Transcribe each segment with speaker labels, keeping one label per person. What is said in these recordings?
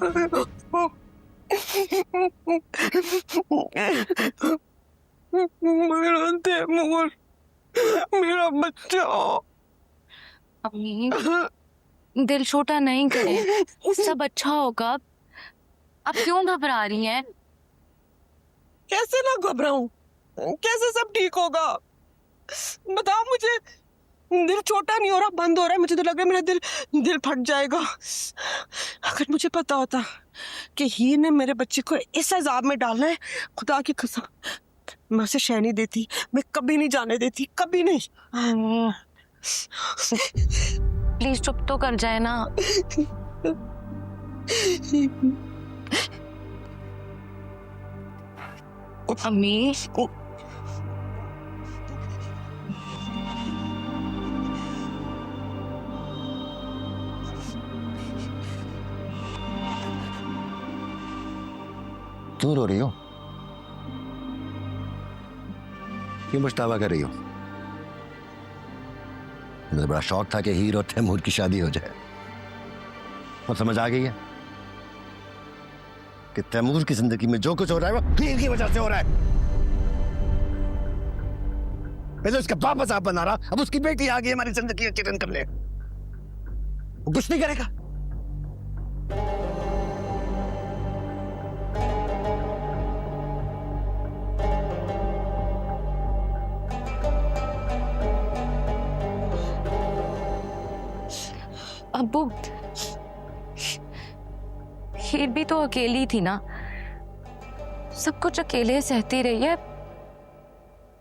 Speaker 1: मेरा तैमूर, मेरा बच्चा।
Speaker 2: अम्मी दिल छोटा नहीं करें, सब अच्छा होगा। आप क्यों घबरा रही हैं?
Speaker 1: कैसे ना घबराऊं, कैसे सब ठीक होगा? बताओ मुझे। दिल छोटा नहीं हो रहा, बंद हो रहा है। मुझे तो लग रहा है मेरा दिल फट जाएगा। अगर मुझे पता होता कि हीर ने मेरे बच्चे को इस अजाब में डालना है, खुदा की कसम मैं उसे शह नहीं देती। मैं कभी नहीं जाने देती, कभी नहीं।
Speaker 2: प्लीज चुप तो कर जाए ना। अम्मी
Speaker 3: क्यों रो रही हो? क्यों पछतावा कर रही हो? मुझे बड़ा शौक था कि हीर और तैमूर की शादी हो जाए, और समझ आ गई है कि तैमूर की जिंदगी में जो कुछ हो रहा है वो हीर की वजह से हो रहा है। मैं तो उसका बाप साहब बना रहा, अब उसकी बेटी आ गई हमारी जिंदगी में चिरन कर ले। वो कुछ नहीं करेगा।
Speaker 2: अब्बू, हीर भी तो अकेली थी ना, सब कुछ अकेले सहती रही है।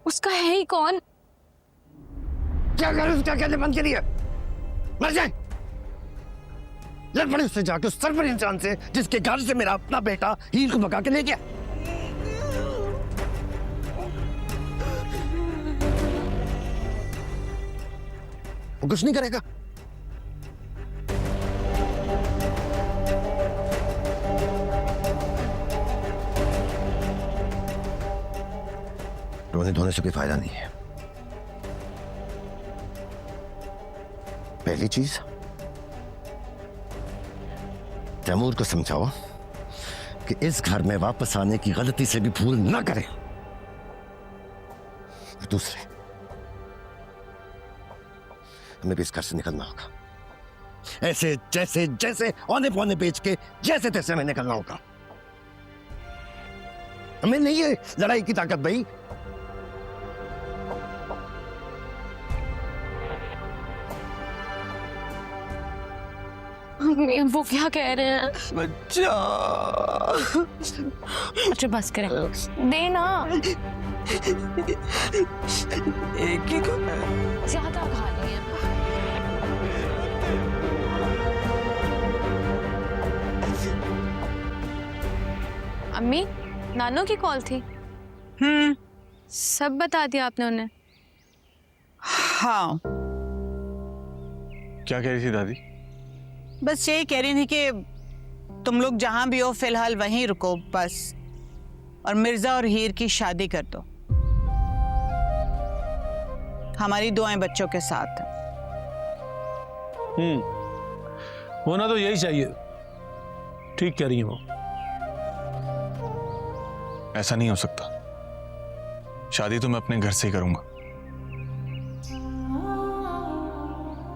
Speaker 2: उसका है ही कौन?
Speaker 3: क्या करे उसका कहने बंद करिए, मर जाए। लड़ पड़े उससे जाके उस सरवर इंसान से जिसके घर से मेरा अपना बेटा हीर को भगा के ले गया। वो कुछ नहीं करेगा। रोने धोने से कोई फायदा नहीं है। पहली चीज, तैमूर को समझाओ कि इस घर में वापस आने की गलती से भी भूल ना करे। दूसरे, हमें भी इस घर से निकलना होगा। ऐसे जैसे जैसे औने पौने बेच के जैसे तैसे हमें निकलना होगा। हमें नहीं है लड़ाई की ताकत भाई।
Speaker 2: वो क्या कह रहे हैं?
Speaker 1: बच्चा।
Speaker 2: अच्छा बस करें, देना।
Speaker 1: एक ही को
Speaker 2: ज्यादा खा लिए। अम्मी, नानू की कॉल थी। सब बता दिया आपने उन्हें?
Speaker 4: हाँ,
Speaker 5: क्या कह रही थी दादी?
Speaker 4: बस यही कह रही थी कि तुम लोग जहां भी हो फिलहाल वहीं रुको बस, और मिर्जा और हीर की शादी कर दो। हमारी दुआएं बच्चों के साथ।
Speaker 6: होना तो यही चाहिए। ठीक कह रही है वो।
Speaker 5: ऐसा नहीं हो सकता, शादी तो मैं अपने घर से ही करूंगा।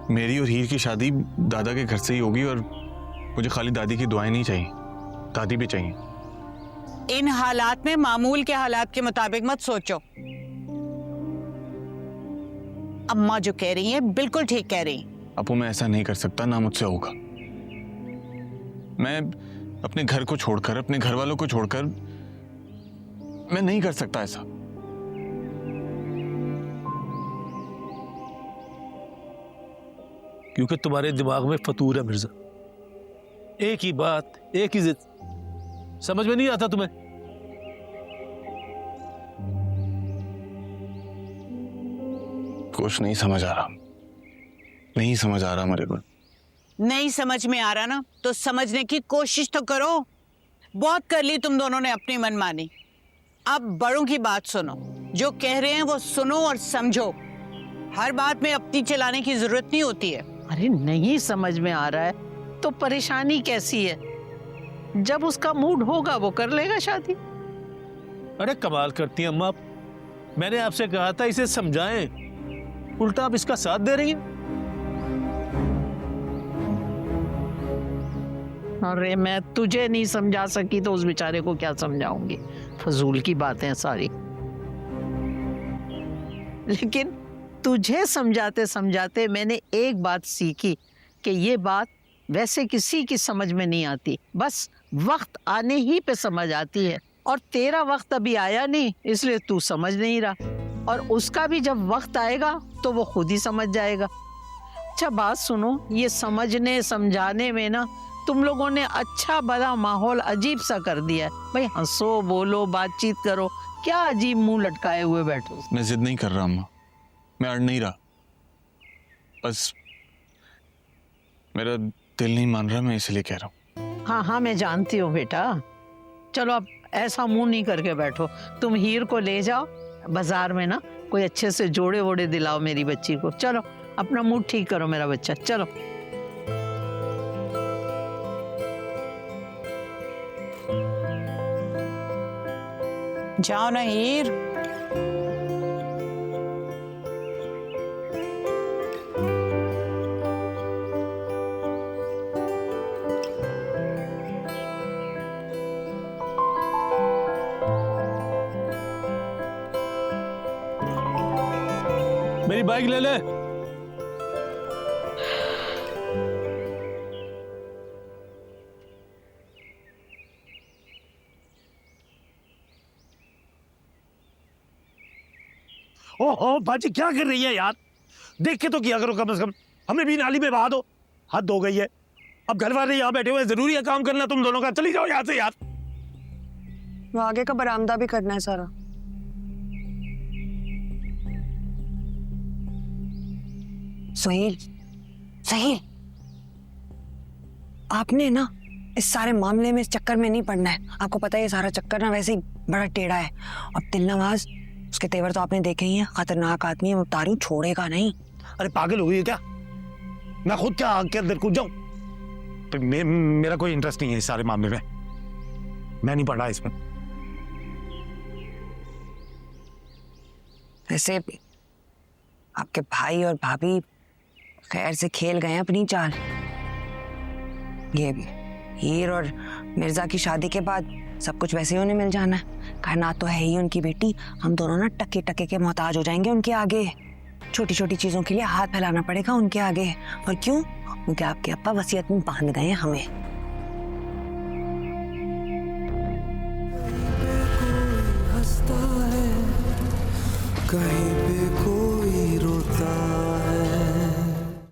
Speaker 5: मेरी और हीर की शादी दादा के घर से ही होगी, और मुझे खाली दादी की दुआएं नहीं चाहिए, दादी भी चाहिए।
Speaker 4: इन हालात में मामूल के हालात के मुताबिक मत सोचो। अम्मा जो कह रही है बिल्कुल ठीक कह रही।
Speaker 5: अपू, मैं ऐसा नहीं कर सकता, ना मुझसे होगा। मैं अपने घर को छोड़कर, अपने घर वालों को छोड़कर मैं नहीं कर सकता ऐसा।
Speaker 6: क्योंकि तुम्हारे दिमाग में फतूर है मिर्जा। एक ही बात, एक ही जिद, समझ में नहीं आता तुम्हें?
Speaker 5: कुछ नहीं समझ आ रहा, नहीं समझ आ रहा मेरे को।
Speaker 4: नहीं समझ में आ रहा ना, तो समझने की कोशिश तो करो। बहुत कर ली तुम दोनों ने अपनी मनमानी। अब बड़ों की बात सुनो, जो कह रहे हैं वो सुनो और समझो। हर बात में अपनी चलाने की जरूरत नहीं होती है।
Speaker 7: अरे नहीं समझ में आ रहा है तो परेशानी कैसी है? जब उसका मूड होगा वो कर लेगा शादी।
Speaker 6: अरे कमाल करती हैं अम्मा आप। मैंने आपसे कहा था इसे समझाएं, उल्टा आप इसका साथ दे रही हैं।
Speaker 7: अरे मैं तुझे नहीं समझा सकी तो उस बेचारे को क्या समझाऊंगी? फजूल की बातें सारी। लेकिन तुझे समझाते समझाते मैंने एक बात सीखी कि ये बात वैसे किसी की समझ में नहीं आती, बस वक्त आने ही पे समझ आती है। और तेरा वक्त अभी आया नहीं, इसलिए तू समझ नहीं रहा, और उसका भी जब वक्त आएगा तो वो खुद ही समझ जाएगा। अच्छा बात सुनो, ये समझने समझाने में ना तुम लोगों ने अच्छा भला माहौल अजीब सा कर दिया है। भाई हंसो बोलो बातचीत करो, क्या अजीब मुंह लटकाए हुए बैठो।
Speaker 5: मैं जिद नहीं कर रहा अम्मा, मैं अड़ नहीं रहा, बस मेरा दिल नहीं मान रहा, मैं इसलिए कह रहा हूँ।
Speaker 7: हाँ हाँ मैं जानती हूँ बेटा। चलो अब ऐसा मुंह नहीं करके बैठो। तुम हीर को ले जाओ बाजार में ना, कोई अच्छे से जोड़े वोड़े दिलाओ मेरी बच्ची को। चलो अपना मूड ठीक करो मेरा बच्चा, चलो।
Speaker 4: जाओ ना हीर।
Speaker 6: मेरी बाइक ले ले।
Speaker 3: ओहो बाजी क्या कर रही है यार? देख के तो किया करो कम से कम, हमें भी नाली में बहा दो। हद हो गई है। अब घर वाले यहाँ बैठे हुए, जरूरी है काम करना तुम दोनों का। चली जाओ यहाँ से यार।
Speaker 1: वो आगे का बरामदा भी करना है सारा। सोहेल, सोहेल, आपने ना इस सारे मामले में, इस चक्कर में नहीं पड़ना है। आपको पता है ये सारा चक्कर ना वैसे ही बड़ा टेढ़ा है। अब दिलनवाज, उसके तेवर तो आपने देखे ही हैं, खतरनाक आदमी है, तारू छोड़ेगा नहीं।
Speaker 3: अरे पागल हो गई है क्या? मैं खुद क्या आग के अंदर कूद जाऊं? मेरा कोई इंटरेस्ट नहीं है इस सारे मामले में, मैं नहीं पढ़ रहा इसमें।
Speaker 1: वैसे आपके भाई और भाभी खैर से खेल गए हैं अपनी चाल। ये भी हीर और मिर्जा की शादी के बाद सब कुछ वैसे ही उन्हें मिल जाना है। कहना तो है ही उनकी बेटी, हम दोनों ना टके टके के मोहताज हो जाएंगे उनके आगे। छोटी छोटी चीजों के लिए हाथ फैलाना पड़ेगा उनके आगे। और क्यों? क्योंकि आपके अप्पा वसीयत में बांध गए हैं हमें।
Speaker 8: हंसता है कहीं पे कोई